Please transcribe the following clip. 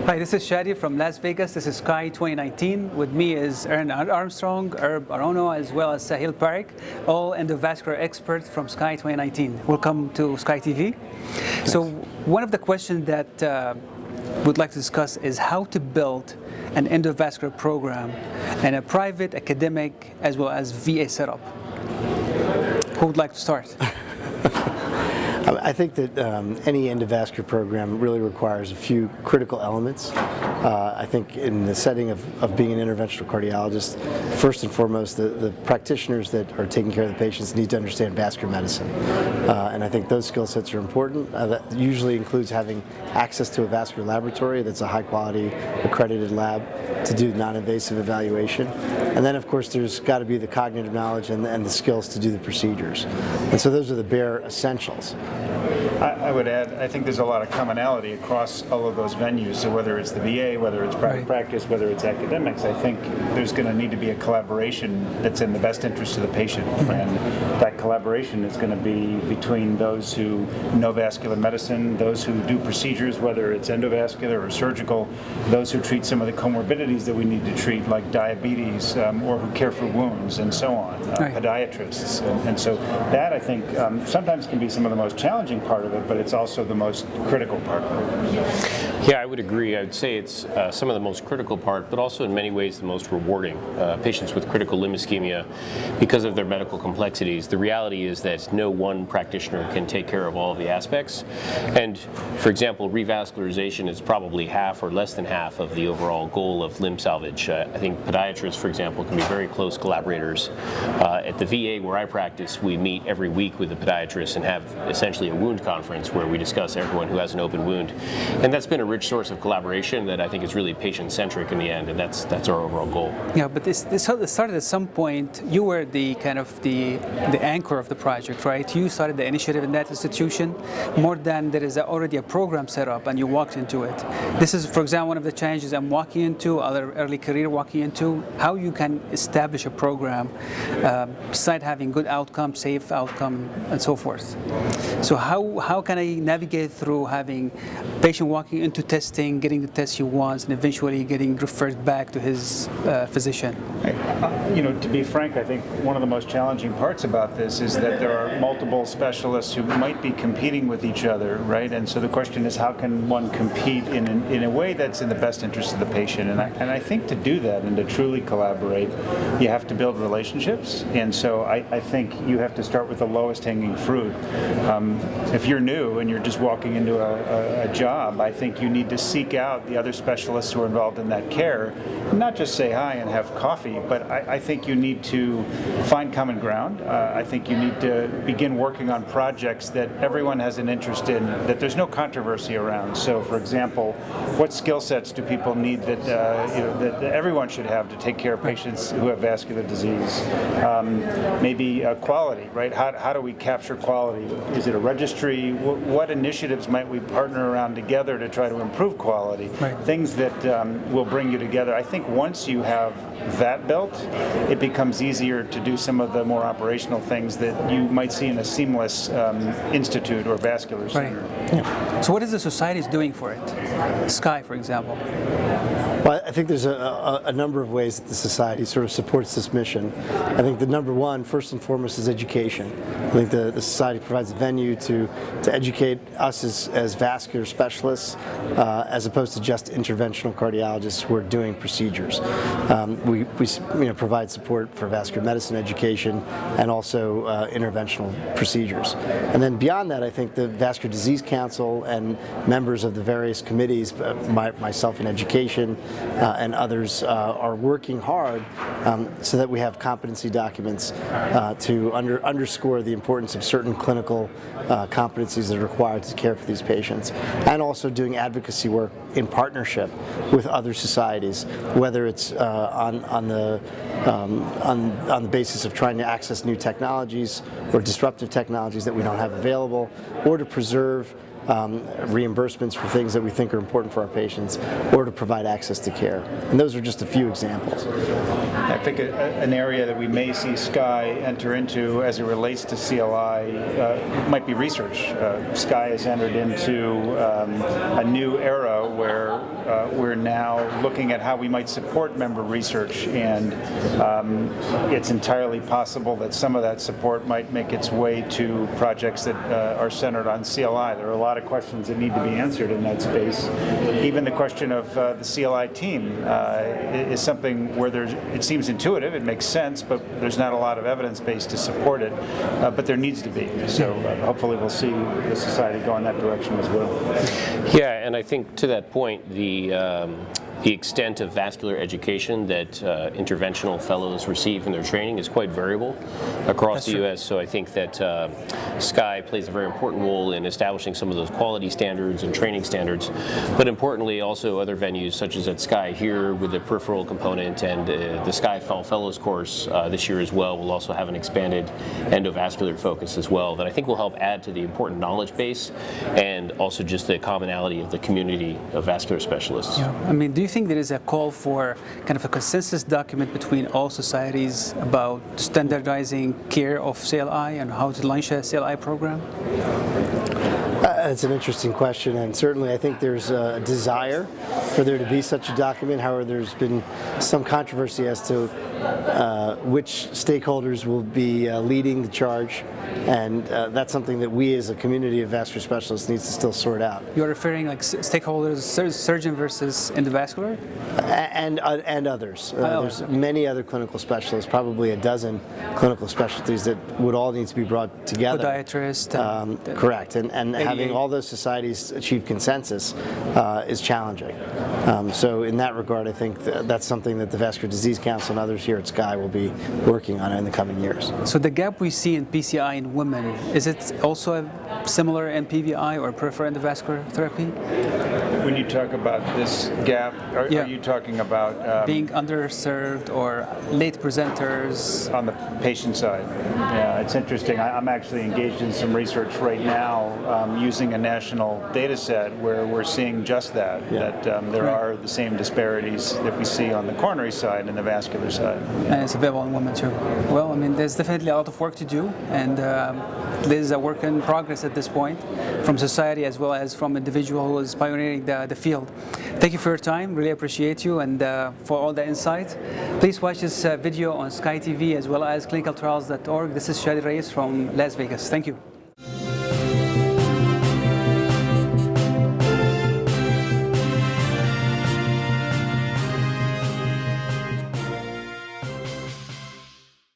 Hi, this is Shadi from Las Vegas. This is SCAI 2019. With me is Ehrin Armstrong, Aronow, as well as Sahil Parikh, all endovascular experts from SCAI 2019. Welcome to SCAI-TV. So one of the questions that we'd like to discuss is how to build an endovascular program in a private, academic, as well as VA setup. Who would like to start? I think that any endovascular program really requires a few critical elements. I think in the setting of being an interventional cardiologist, first and foremost, the practitioners that are taking care of the patients need to understand vascular medicine. And I think those skill sets are important. That usually includes having access to a vascular laboratory that's a high-quality, accredited lab to do non-invasive evaluation. And then, of course, there's got to be the cognitive knowledge and the skills to do the procedures. And so those are the bare essentials. I would add, I think there's a lot of commonality across all of those venues. So whether it's the VA, whether it's private practice, whether it's academics, I think there's going to need to be a collaboration that's in the best interest of the patient. And that collaboration is going to be between those who know vascular medicine, those who do procedures, whether it's endovascular or surgical, those who treat some of the comorbidities that we need to treat, like diabetes, or who care for wounds, and so on, podiatrists. And so that, I think, sometimes can be some of the most challenging part of it, but it's also the most critical part of it. Yeah, I would agree. I would say it's some of the most critical part, but also in many ways the most rewarding. Patients with critical limb ischemia, because of their medical complexities, the reality is that no one practitioner can take care of all of the aspects. And for example, revascularization is probably half or less than half of the overall goal of limb salvage. I think podiatrists, for example, can be very close collaborators. At the VA where I practice, we meet every week with the podiatrists and have essentially a wound conference where we discuss everyone who has an open wound. And that's been a rich source of collaboration that I think is really patient-centric in the end, and that's our overall goal. Yeah, but this started at some point. You were the kind of the anchor of the project, right? You started the initiative in that institution more than there is already a program set up and you walked into it. This is, for example, one of the challenges I'm walking into, other early career walking into, how you can establish a program beside having good outcome, safe outcome, and so forth. So how can I navigate through having patient walking into testing, getting the test he wants, and eventually getting referred back to his physician? To be frank, I think one of the most challenging parts about this is that there are multiple specialists who might be competing with each other, right? And so the question is, how can one compete in a way that's in the best interest of the patient? And I think to do that and to truly collaborate, you have to build relationships. And so I think you have to start with the lowest hanging fruit. If you're new and you're just walking into a job, I think you need to seek out the other specialists who are involved in that care, and not just say hi and have coffee, but I think you need to find common ground. I think you need to begin working on projects that everyone has an interest in, that there's no controversy around. So, for example, what skill sets do people need that everyone should have to take care of patients who have vascular disease? Maybe quality, right? How do we capture quality? Is it a registry? What initiatives might we partner around together to try to improve quality? Things that will bring you together. I think once you have that built, it becomes easier to do some of the more operational things that you might see in a seamless institute or vascular center. Yeah. So what is the society doing for it? SCAI, for example. Well, I think there's a number of ways that the society sort of supports this mission. I think the number one, first and foremost, is education. I think the society provides a venue to educate us as vascular specialists as opposed to just interventional cardiologists who are doing procedures. We provide support for vascular medicine education and also interventional procedures. And then beyond that, I think the Vascular Disease Council and members of the various committees, myself in education, and others are working hard so that we have competency documents to underscore the importance of certain clinical competencies that are required to care for these patients, and also doing advocacy work in partnership with other societies, whether it's on the basis of trying to access new technologies or disruptive technologies that we don't have available, or to preserve reimbursements for things that we think are important for our patients, or to provide access to care. And those are just a few examples. I think an area that we may see SCAI enter into as it relates to CLI might be research. SCAI has entered into a new era where we're now looking at how we might support member research, and it's entirely possible that some of that support might make its way to projects that are centered on CLI. There are a lot of questions that need to be answered in that space. Even the question of the CLI team is something where it seems intuitive, it makes sense, but there's not a lot of evidence base to support it, but there needs to be. So hopefully we'll see the society go in that direction as well. Yeah, and I think to that point, the extent of vascular education that interventional fellows receive in their training is quite variable across the U.S. So I think that SCAI plays a very important role in establishing some of those quality standards and training standards. But importantly, also other venues such as at SCAI here with the peripheral component, and the SCAI Fellows course this year as well will also have an expanded endovascular focus as well that I think will help add to the important knowledge base and also just the commonality of the community of vascular specialists. Yeah. I mean, do you think there is a call for kind of a consensus document between all societies about standardizing care of CLI and how to launch a CLI program? That's an interesting question, and certainly I think there's a desire for there to be such a document. However, there's been some controversy as to which stakeholders will be leading the charge, and that's something that we as a community of vascular specialists needs to still sort out. You're referring like stakeholders, surgeon versus endovascular? And others. There's many other clinical specialists, probably a dozen clinical specialties that would all need to be brought together. Podiatrist. Correct, and having all those societies achieve consensus is challenging. So in that regard, I think that's something that the Vascular Disease Council and others here at SCAI will be working on in the coming years. So the gap we see in PCI in women, is it also similar in PVI or peripheral endovascular therapy? When you talk about this gap, are you talking about being underserved or late presenters? On the patient side? Yeah, it's interesting. I'm actually engaged in some research right now using a national data set where we're seeing just that, that there are the same disparities that we see on the coronary side and the vascular side. And it's available in women too. Well, I mean, there's definitely a lot of work to do, and this is a work in progress at this point, from society as well as from individual who is pioneering the field. Thank you for your time, really appreciate you, and for all the insight. Please watch this video on SCAI-TV as well as clinicaltrials.org. This is Shadi Reyes from Las Vegas. Thank you.